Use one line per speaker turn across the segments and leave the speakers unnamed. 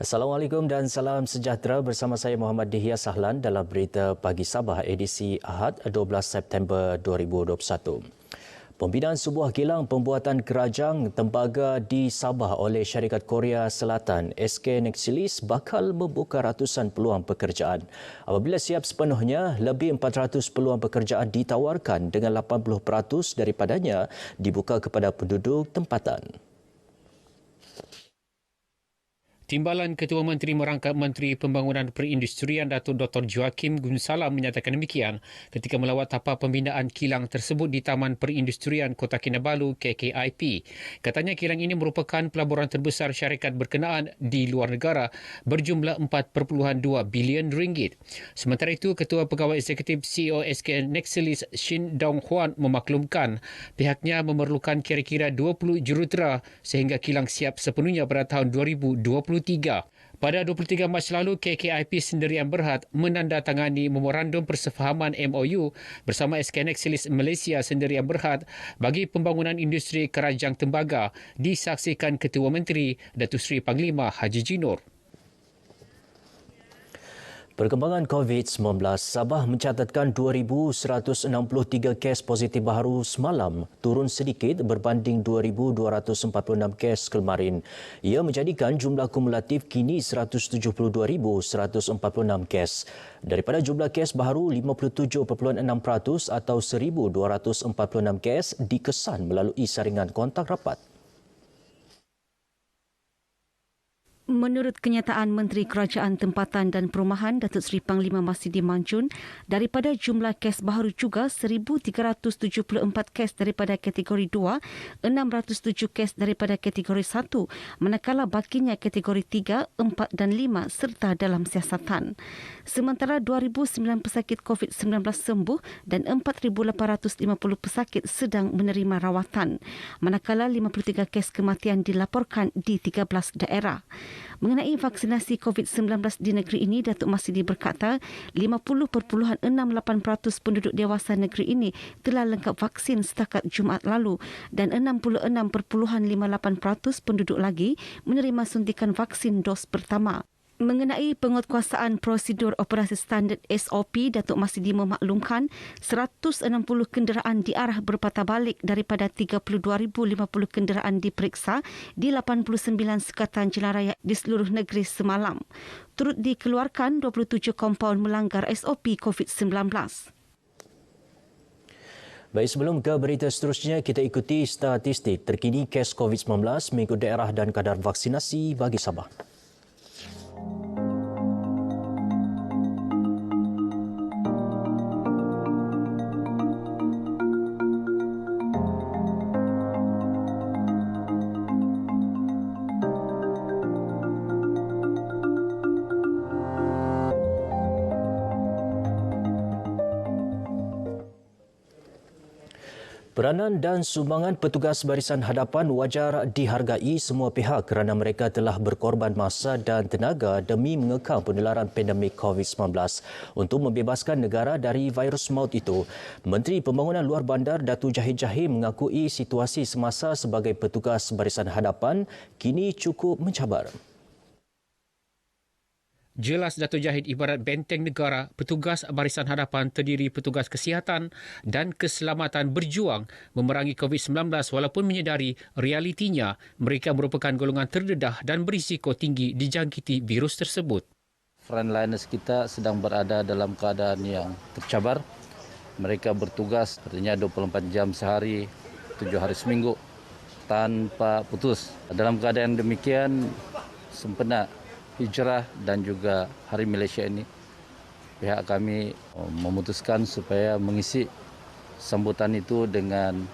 Assalamualaikum dan salam sejahtera, bersama saya Muhammad Dihya Sahlan dalam Berita Pagi Sabah edisi Ahad 12 September 2021. Pembinaan sebuah kilang pembuatan kerajang tembaga di Sabah oleh syarikat Korea Selatan SK Nextlease bakal membuka ratusan peluang pekerjaan. Apabila siap sepenuhnya, lebih 400 peluang pekerjaan ditawarkan dengan 80% daripadanya dibuka kepada penduduk tempatan.
Timbalan Ketua Menteri merangkap Menteri Pembangunan Perindustrian Datuk Dr. Joakim Gunsalam menyatakan demikian ketika melawat tapak pembinaan kilang tersebut di Taman Perindustrian Kota Kinabalu KKIP. Katanya kilang ini merupakan pelaburan terbesar syarikat berkenaan di luar negara berjumlah 4.2 bilion ringgit. Sementara itu, Ketua Pegawai Eksekutif CEO SK Nextlease Shin Dong Hwan memaklumkan pihaknya memerlukan kira-kira 20 jurutera sehingga kilang siap sepenuhnya pada tahun 2023. Pada 23 Mac lalu, KKIP Sendirian Berhad menandatangani memorandum persefahaman MOU bersama SK Nextlease Malaysia Sendirian Berhad bagi pembangunan industri kerajang tembaga, disaksikan Ketua Menteri Datuk Seri Panglima Haji Jinor.
Perkembangan COVID-19, Sabah mencatatkan 2,163 kes positif baru semalam, turun sedikit berbanding 2,246 kes kemarin. Ia menjadikan jumlah kumulatif kini 172,146 kes. Daripada jumlah kes baru, 57.6% atau 1,246 kes dikesan melalui saringan kontak rapat.
Menurut kenyataan Menteri Kerajaan Tempatan dan Perumahan Datuk Seri Panglima Masidi Manjun, daripada jumlah kes baru juga 1,374 kes daripada kategori 2, 607 kes daripada kategori 1, manakala bakinya kategori 3, 4 dan 5 serta dalam siasatan. Sementara 2,009 pesakit COVID-19 sembuh dan 4,850 pesakit sedang menerima rawatan, manakala 53 kes kematian dilaporkan di 13 daerah. Mengenai vaksinasi COVID-19 di negeri ini, Datuk Masidi berkata 50.68% penduduk dewasa negeri ini telah lengkap vaksin setakat Jumaat lalu dan 66.58% penduduk lagi menerima suntikan vaksin dos pertama. Mengenai penguatkuasaan prosedur operasi standard SOP, Datuk Masidi memaklumkan 160 kenderaan diarah berpatah balik daripada 32,050 kenderaan diperiksa di 89 sekatan jalan raya di seluruh negeri semalam. Turut dikeluarkan 27 kompaun melanggar SOP COVID-19.
Baik, sebelum ke berita seterusnya, kita ikuti statistik terkini kes COVID-19 mengikut daerah dan kadar vaksinasi bagi Sabah. Peranan dan sumbangan petugas barisan hadapan wajar dihargai semua pihak kerana mereka telah berkorban masa dan tenaga demi mengekang penularan pandemik COVID-19 untuk membebaskan negara dari virus maut itu. Menteri Pembangunan Luar Bandar Datuk Jahid Jahir mengakui situasi semasa sebagai petugas barisan hadapan kini cukup mencabar.
Jelas Datuk Jahid ibarat benteng negara, petugas barisan hadapan terdiri petugas kesihatan dan keselamatan berjuang memerangi COVID-19 walaupun menyedari realitinya mereka merupakan golongan terdedah dan berisiko tinggi dijangkiti virus tersebut.
Frontliners kita sedang berada dalam keadaan yang tercabar. Mereka bertugas artinya 24 jam sehari, 7 hari seminggu tanpa putus. Dalam keadaan demikian sempena Hijrah dan juga Hari Malaysia ini, pihak kami memutuskan supaya mengisi sambutan itu dengan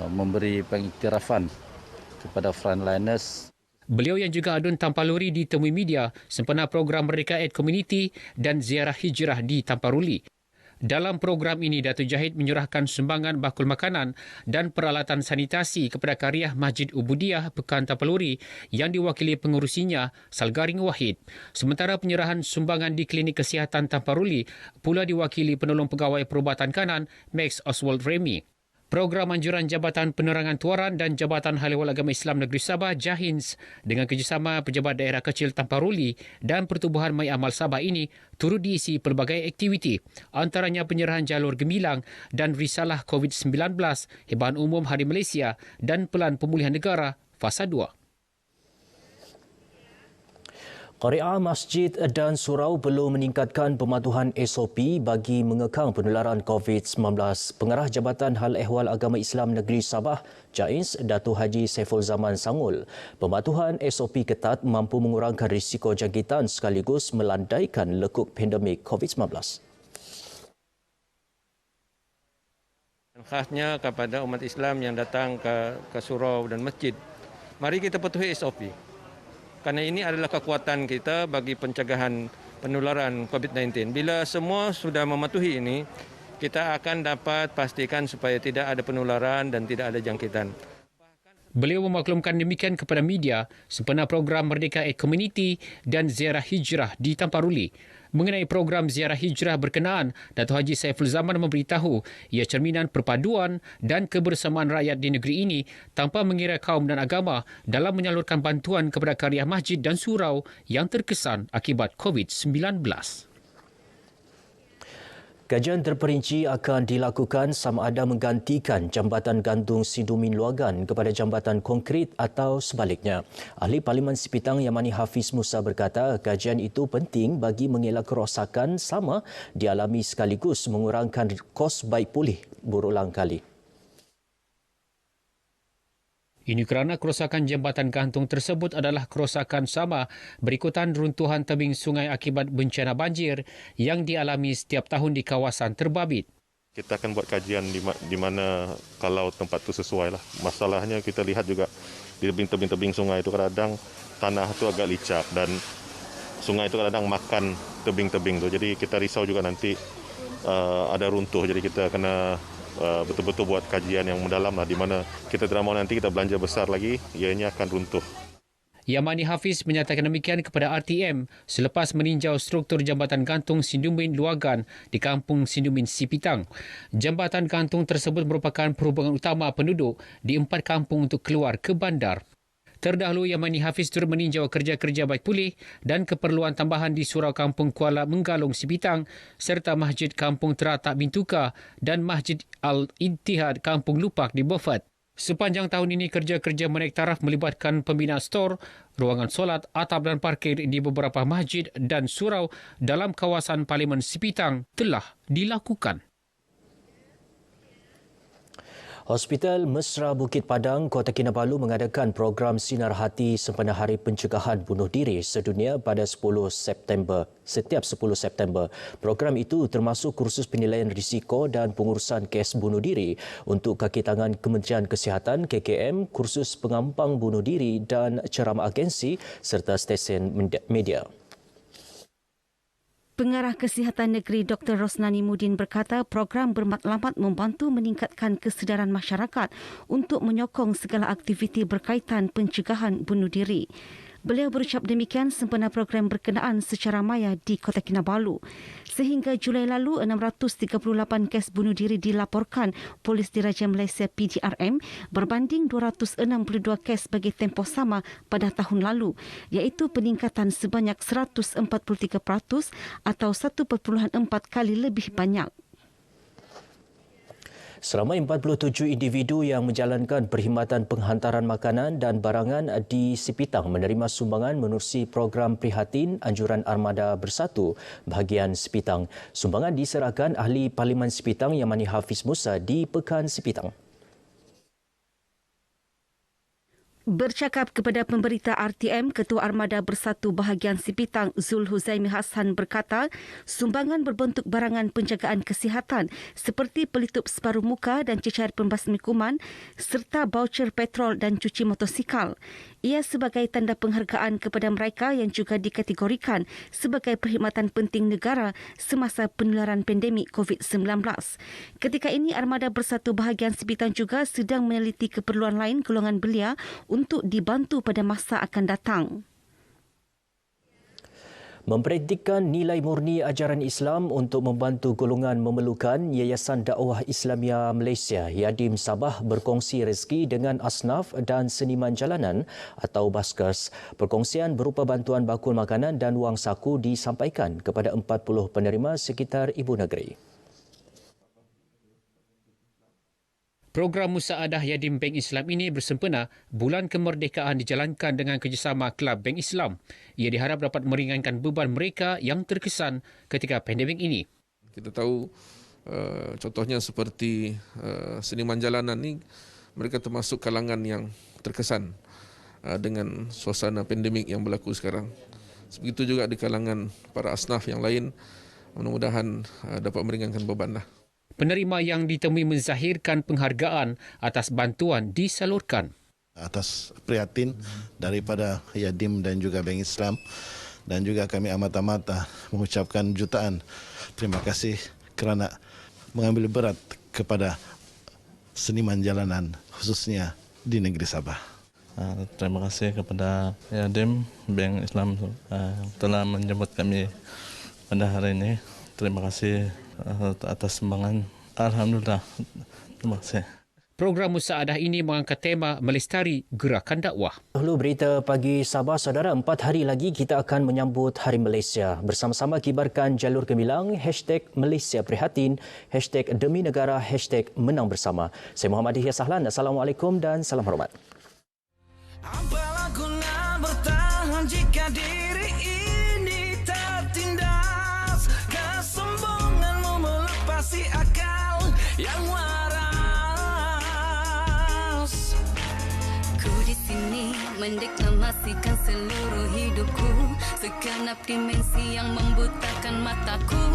memberi pengiktirafan kepada frontliners.
Beliau yang juga adun Tampaluri ditemui media sempena program Merdeka Aid Community dan ziarah hijrah di Tamparuli. Dalam program ini, Datuk Jahid menyurahkan sumbangan bakul makanan dan peralatan sanitasi kepada Karya Masjid Ubudiyah Pekan Tampaluri yang diwakili pengurusinya, Salgaring Wahid. Sementara penyerahan sumbangan di Klinik Kesihatan Tamparuli pula diwakili penolong pegawai perubatan kanan, Max Oswald Remy. Program anjuran Jabatan Penerangan Tuaran dan Jabatan Hal Ehwal Agama Islam Negeri Sabah JAHINS dengan kerjasama Pejabat Daerah Kecil Tampar Ruli dan Pertubuhan Mai Amal Sabah ini turut diisi pelbagai aktiviti, antaranya penyerahan jalur gemilang dan risalah COVID-19, Hebahan Umum Hari Malaysia dan Pelan Pemulihan Negara Fasa 2.
Korea, masjid dan surau belum meningkatkan pematuhan SOP bagi mengekang penularan COVID-19. Pengarah Jabatan Hal Ehwal Agama Islam Negeri Sabah, JAINS, Datuk Haji Saiful Zaman sangul, pematuhan SOP ketat mampu mengurangkan risiko jangkitan sekaligus melandaikan lekuk pandemik COVID-19.
Khasnya kepada umat Islam yang datang ke surau dan masjid, mari kita patuhi SOP. Kerana ini adalah kekuatan kita bagi pencegahan penularan COVID-19. Bila semua sudah mematuhi ini, kita akan dapat pastikan supaya tidak ada penularan dan tidak ada jangkitan.
Beliau memaklumkan demikian kepada media sempena program Merdeka Community dan Ziarah Hijrah di Tampar Ruli. Mengenai program Ziarah Hijrah berkenaan, Datuk Haji Saiful Zaman memberitahu ia cerminan perpaduan dan kebersamaan rakyat di negeri ini tanpa mengira kaum dan agama dalam menyalurkan bantuan kepada karya masjid dan surau yang terkesan akibat COVID-19.
Kajian terperinci akan dilakukan sama ada menggantikan jambatan gantung Sindumin Luagan kepada jambatan konkrit atau sebaliknya. Ahli Parlimen Sipitang Yamani Hafiz Musa berkata kajian itu penting bagi mengelak kerosakan sama dialami sekaligus mengurangkan kos baik pulih berulang kali.
Ini kerana kerosakan jambatan gantung tersebut adalah kerosakan sama berikutan runtuhan tebing sungai akibat bencana banjir yang dialami setiap tahun di kawasan terbabit.
Kita akan buat kajian di mana kalau tempat itu sesuai lah. Masalahnya kita lihat juga di tebing-tebing sungai itu kadang tanah itu agak licak dan sungai itu kadang makan tebing-tebing tu. Jadi kita risau juga nanti ada runtuh. Jadi kita kena betul-betul buat kajian yang mendalam lah, di mana kita tidak mahu nanti kita belanja besar lagi, ianya akan runtuh.
Yamani Hafiz menyatakan demikian kepada RTM selepas meninjau struktur jambatan gantung Sindumin Luagan di kampung Sindumin Sipitang. Jambatan gantung tersebut merupakan perhubungan utama penduduk di 4 kampung untuk keluar ke bandar. Terdahulu, Yamani Hafiz turut meninjau kerja-kerja baik pulih dan keperluan tambahan di Surau Kampung Kuala Menggalung Sipitang serta Masjid Kampung Teratak Bintuka dan Masjid Al-Ittihad Kampung Lupak di Beaufort. Sepanjang tahun ini, kerja-kerja menaik taraf melibatkan pembinaan stor, ruangan solat, atap dan parkir di beberapa masjid dan surau dalam kawasan Parlimen Sipitang telah dilakukan.
Hospital Mesra Bukit Padang, Kota Kinabalu mengadakan program Sinar Hati sempena Hari Pencegahan Bunuh Diri Sedunia pada 10 September. Setiap 10 September. Program itu termasuk kursus penilaian risiko dan pengurusan kes bunuh diri untuk kaki tangan Kementerian Kesihatan KKM, kursus pengampang bunuh diri dan ceramah agensi serta stesen media.
Pengarah Kesihatan Negeri Dr. Rosnani Mudin berkata program bermatlamat membantu meningkatkan kesedaran masyarakat untuk menyokong segala aktiviti berkaitan pencegahan bunuh diri. Beliau berucap demikian sempena program berkenaan secara maya di Kota Kinabalu. Sehingga Julai lalu, 638 kes bunuh diri dilaporkan Polis Diraja Malaysia PDRM berbanding 262 kes bagi tempoh sama pada tahun lalu, iaitu peningkatan sebanyak 143% atau 1.4 kali lebih banyak.
Seramai 47 individu yang menjalankan perkhidmatan penghantaran makanan dan barangan di Sipitang menerima sumbangan menerusi program prihatin Anjuran Armada Bersatu bahagian Sipitang. Sumbangan diserahkan Ahli Parlimen Sipitang Yamani Hafiz Musa di Pekan Sipitang.
Bercakap kepada pemberita RTM, Ketua Armada Bersatu Bahagian Sipitang Zul Huzaimi Hassan berkata, sumbangan berbentuk barangan penjagaan kesihatan seperti pelitup separuh muka dan cecair pembasmi kuman serta baucer petrol dan cuci motosikal. Ia sebagai tanda penghargaan kepada mereka yang juga dikategorikan sebagai perkhidmatan penting negara semasa penularan pandemik COVID-19. Ketika ini, Armada Bersatu Bahagian Sipitang juga sedang meneliti keperluan lain golongan belia untuk dibantu pada masa akan datang.
Mempraktikkan nilai murni ajaran Islam untuk membantu golongan memerlukan, Yayasan Dakwah Islamia Malaysia Yadim Sabah berkongsi rezeki dengan asnaf dan seniman jalanan atau baskers. Perkongsian berupa bantuan bakul makanan dan wang saku disampaikan kepada 40 penerima sekitar ibu negeri.
Program Musaadah Yadim Bank Islam ini bersempena Bulan Kemerdekaan dijalankan dengan kerjasama Kelab Bank Islam. Ia diharap dapat meringankan beban mereka yang terkesan ketika pandemik ini.
Kita tahu contohnya seperti seniman jalanan ni, mereka termasuk kalangan yang terkesan dengan suasana pandemik yang berlaku sekarang. Begitu juga di kalangan para asnaf yang lain, mudah-mudahan dapat meringankan beban lah.
Penerima yang ditemui menzahirkan penghargaan atas bantuan disalurkan.
Atas prihatin daripada Yadim dan juga Bank Islam, dan juga kami amat-amat mengucapkan jutaan terima kasih kerana mengambil berat kepada seniman jalanan khususnya di negeri Sabah.
Terima kasih kepada Yadim Bank Islam telah menjemput kami pada hari ini. Terima kasih atas sumbangan. Alhamdulillah. Terima kasih.
Program Musaadah ini mengangkat tema melestari gerakan dakwah.
Dahulu berita pagi Sabah, saudara, 4 hari lagi kita akan menyambut Hari Malaysia. Bersama-sama kibarkan jalur gemilang, #Malaysia Prihatin, #Demi Negara, #Menang Bersama. Saya Muhammad Dihya Sahlan. Assalamualaikum dan salam hormat.
Apalah guna bertahan jika diri ini tertindas, kesombonganmu melepasi akal yang waras.
Ku di sini mendeklamasikan seluruh hidupku, segenap dimensi yang membutakan mataku.